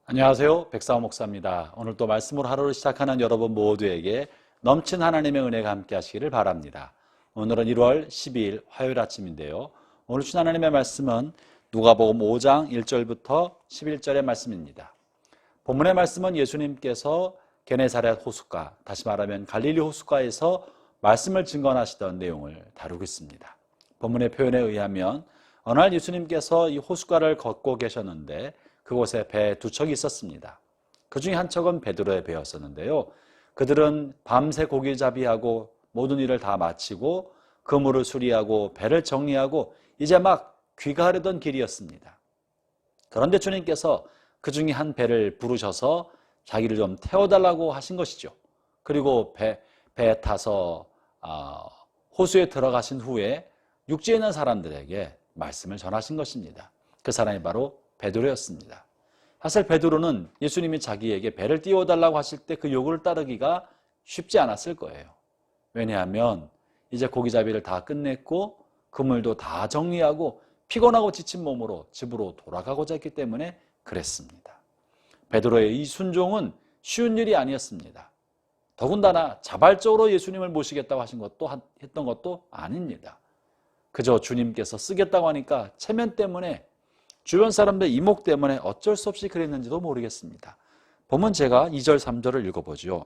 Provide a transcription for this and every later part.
안녕하세요. 백사오 목사입니다. 오늘 또 말씀으로 하루를 시작하는 여러분 모두에게 넘친 하나님의 은혜가 함께 하시기를 바랍니다. 오늘은 1월 12일 화요일 아침인데요. 오늘 주신 하나님의 말씀은 누가복음 5장 1절부터 11절의 말씀입니다. 본문의 말씀은 예수님께서 게네사렛 호숫가, 다시 말하면 갈릴리 호숫가에서 말씀을 증거하시던 내용을 다루고 있습니다. 본문의 표현에 의하면 어느 날 예수님께서 이 호숫가를 걷고 계셨는데 그곳에 배 두 척이 있었습니다. 그 중에 한 척은 베드로의 배였었는데요. 그들은 밤새 고기잡이하고 모든 일을 다 마치고 그물을 수리하고 배를 정리하고 이제 막 귀가하려던 길이었습니다. 그런데 주님께서 그 중에 한 배를 부르셔서 자기를 좀 태워달라고 하신 것이죠. 그리고 배에 타서 호수에 들어가신 후에 육지에 있는 사람들에게 말씀을 전하신 것입니다. 그 사람이 바로 베드로였습니다. 사실 베드로는 예수님이 자기에게 배를 띄워달라고 하실 때 그 요구를 따르기가 쉽지 않았을 거예요. 왜냐하면 이제 고기잡이를 다 끝냈고 그물도 다 정리하고 피곤하고 지친 몸으로 집으로 돌아가고자 했기 때문에 그랬습니다. 베드로의 이 순종은 쉬운 일이 아니었습니다. 더군다나 자발적으로 예수님을 모시겠다고 했던 것도 아닙니다. 그저 주님께서 쓰겠다고 하니까 체면 때문에 주변 사람들 이목 때문에 어쩔 수 없이 그랬는지도 모르겠습니다. 보면 제가 2절 3절을 읽어보죠.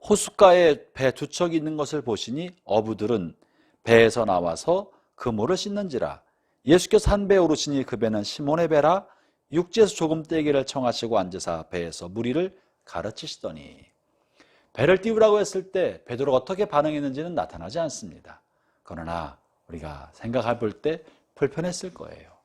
호숫가에 배 두 척이 있는 것을 보시니 어부들은 배에서 나와서 그물을 씻는지라. 예수께서 한 배에 오르시니 그 배는 시몬의 배라. 육지에서 조금 떼기를 청하시고 앉으사 배에서 무리를 가르치시더니. 배를 띄우라고 했을 때 베드로가 어떻게 반응했는지는 나타나지 않습니다. 그러나 우리가 생각해 볼 때 불편했을 거예요.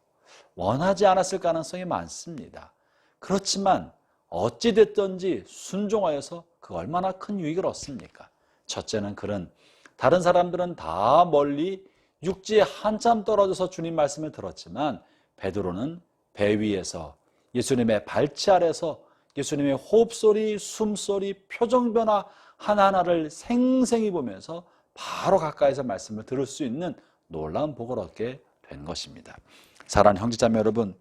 원하지 않았을 가능성이 많습니다. 그렇지만 어찌됐든지 순종하여서 그 얼마나 큰 유익을 얻습니까? 첫째는 다른 사람들은 다 멀리 육지에 한참 떨어져서 주님 말씀을 들었지만 베드로는 배 위에서 예수님의 발치 아래서 예수님의 호흡소리, 숨소리, 표정 변화 하나하나를 생생히 보면서 바로 가까이서 말씀을 들을 수 있는 놀라운 복을 얻게 된 것입니다. 사랑하는 형제자매 여러분,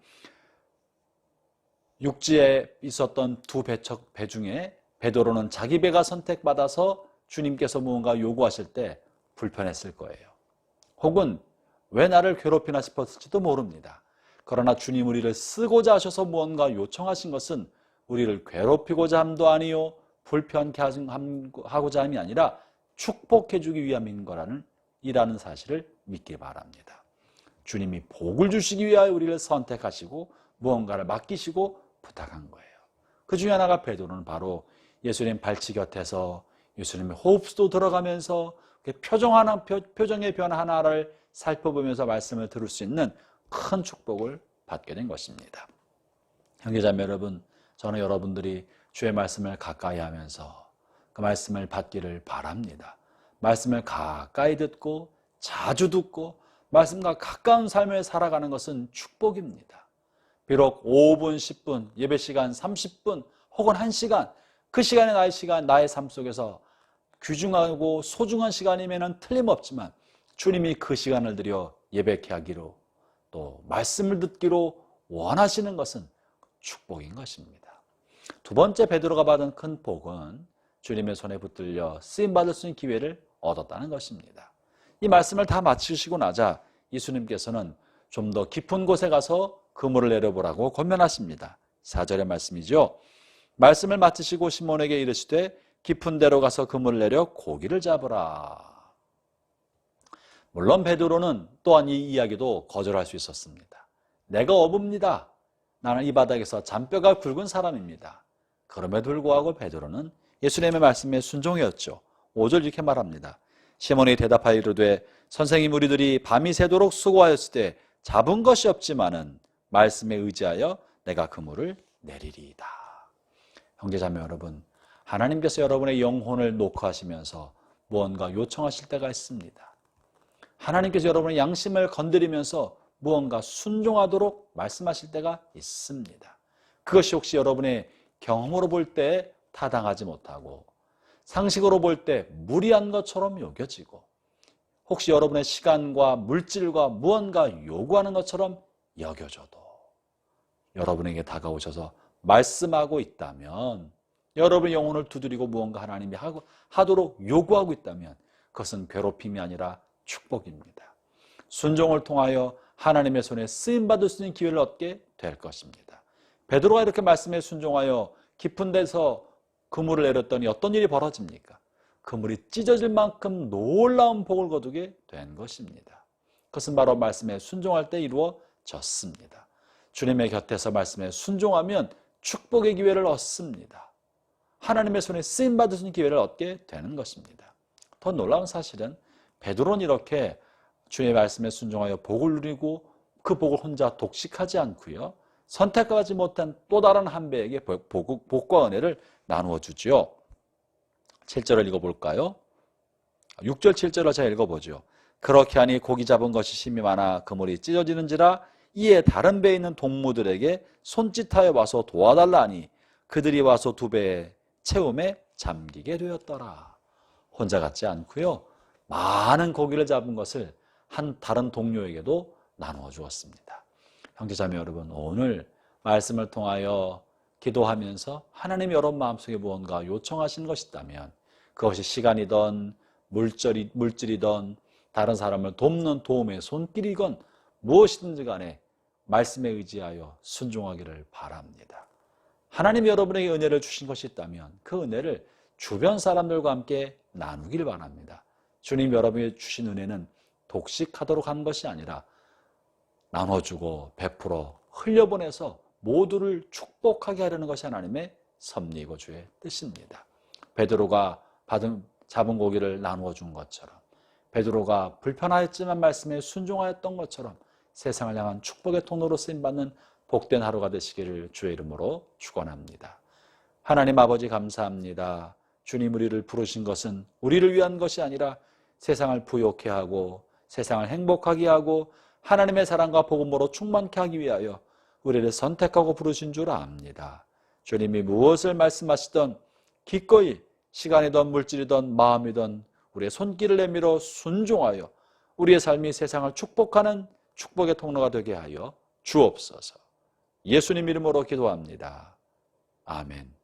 육지에 있었던 두 배 중에 베드로는 자기 배가 선택받아서 주님께서 무언가 요구하실 때 불편했을 거예요. 혹은 왜 나를 괴롭히나 싶었을지도 모릅니다. 그러나 주님 우리를 쓰고자 하셔서 무언가 요청하신 것은 우리를 괴롭히고자 함도 아니요 불편케 하고자 함이 아니라 축복해 주기 위함인 이라는 사실을 믿기 바랍니다. 주님이 복을 주시기 위하여 우리를 선택하시고 무언가를 맡기시고 부탁한 거예요. 그 중에 하나가 베드로는 바로 예수님 발치 곁에서 예수님의 호흡수도 들어가면서 표정의 변화 하나를 살펴보면서 말씀을 들을 수 있는 큰 축복을 받게 된 것입니다. 형제자매 여러분, 저는 여러분들이 주의 말씀을 가까이 하면서 그 말씀을 받기를 바랍니다. 말씀을 가까이 듣고 자주 듣고 말씀과 가까운 삶을 살아가는 것은 축복입니다. 비록 5분, 10분, 예배 시간 30분 혹은 1시간, 그 시간이 나의 삶 속에서 귀중하고 소중한 시간이면 틀림없지만 주님이 그 시간을 들여 예배케 하기로 또 말씀을 듣기로 원하시는 것은 축복인 것입니다. 두 번째 베드로가 받은 큰 복은 주님의 손에 붙들려 쓰임받을 수 있는 기회를 얻었다는 것입니다. 이 말씀을 다 마치시고 나자 예수님께서는 좀 더 깊은 곳에 가서 그물을 내려보라고 권면하십니다. 4절의 말씀이죠. 말씀을 마치시고 시몬에게 이르시되 깊은 데로 가서 그물을 내려 고기를 잡으라. 물론 베드로는 또한 이 이야기도 거절할 수 있었습니다. 내가 어부입니다. 나는 이 바닥에서 잔뼈가 굵은 사람입니다. 그럼에도 불구하고 베드로는 예수님의 말씀에 순종했죠. 5절 이렇게 말합니다. 시몬이 대답하여 이르되 선생님 우리들이 밤이 새도록 수고하였을 때 잡은 것이 없지만은 말씀에 의지하여 내가 그물을 내리리이다. 형제자매 여러분, 하나님께서 여러분의 영혼을 녹화하시면서 무언가 요청하실 때가 있습니다. 하나님께서 여러분의 양심을 건드리면서 무언가 순종하도록 말씀하실 때가 있습니다. 그것이 혹시 여러분의 경험으로 볼 때 타당하지 못하고 상식으로 볼 때 무리한 것처럼 여겨지고 혹시 여러분의 시간과 물질과 무언가 요구하는 것처럼 여겨져도 여러분에게 다가오셔서 말씀하고 있다면, 여러분의 영혼을 두드리고 무언가 하나님이 하도록 요구하고 있다면 그것은 괴롭힘이 아니라 축복입니다. 순종을 통하여 하나님의 손에 쓰임받을 수 있는 기회를 얻게 될 것입니다. 베드로가 이렇게 말씀에 순종하여 깊은 데서 그물을 내렸더니 어떤 일이 벌어집니까? 그물이 찢어질 만큼 놀라운 복을 거두게 된 것입니다. 그것은 바로 말씀에 순종할 때 이루어졌습니다. 주님의 곁에서 말씀에 순종하면 축복의 기회를 얻습니다. 하나님의 손에 쓰임받을 수 있는 기회를 얻게 되는 것입니다. 더 놀라운 사실은 베드로는 이렇게 주의 말씀에 순종하여 복을 누리고 그 복을 혼자 독식하지 않고요, 선택하지 못한 또 다른 한 배에게 복과 은혜를 나누어 주지요. 7절을 읽어볼까요? 6절 7절을 제가 읽어보죠. 그렇게 하니 고기 잡은 것이 심이 많아 그물이 찢어지는지라 이에 다른 배에 있는 동무들에게 손짓하여 와서 도와달라 하니 그들이 와서 두 배의 채움에 잠기게 되었더라. 혼자 갔지 않고요, 많은 고기를 잡은 것을 한 다른 동료에게도 나누어 주었습니다. 형제자매 여러분, 오늘 말씀을 통하여 기도하면서 하나님이 여러분 마음속에 무언가 요청하시는 것이 있다면, 그것이 시간이든 물질이든 다른 사람을 돕는 도움의 손길이건 무엇이든지 간에 말씀에 의지하여 순종하기를 바랍니다. 하나님이 여러분에게 은혜를 주신 것이 있다면 그 은혜를 주변 사람들과 함께 나누길 바랍니다. 주님 여러분에게 주신 은혜는 독식하도록 한 것이 아니라 나눠주고 베풀어 흘려보내서 모두를 축복하게 하려는 것이 하나님의 섭리이고 주의 뜻입니다. 베드로가 잡은 고기를 나누어 준 것처럼, 베드로가 불편하였지만 말씀에 순종하였던 것처럼 세상을 향한 축복의 통로로 쓰임받는 복된 하루가 되시기를 주의 이름으로 축원합니다. 하나님 아버지 감사합니다. 주님 우리를 부르신 것은 우리를 위한 것이 아니라 세상을 부욕해 하고 세상을 행복하게 하고 하나님의 사랑과 복음으로 충만케 하기 위하여 우리를 선택하고 부르신 줄 압니다. 주님이 무엇을 말씀하시던 기꺼이 시간이든 물질이든 마음이든 우리의 손길을 내밀어 순종하여 우리의 삶이 세상을 축복하는 축복의 통로가 되게 하여 주옵소서. 예수님 이름으로 기도합니다. 아멘.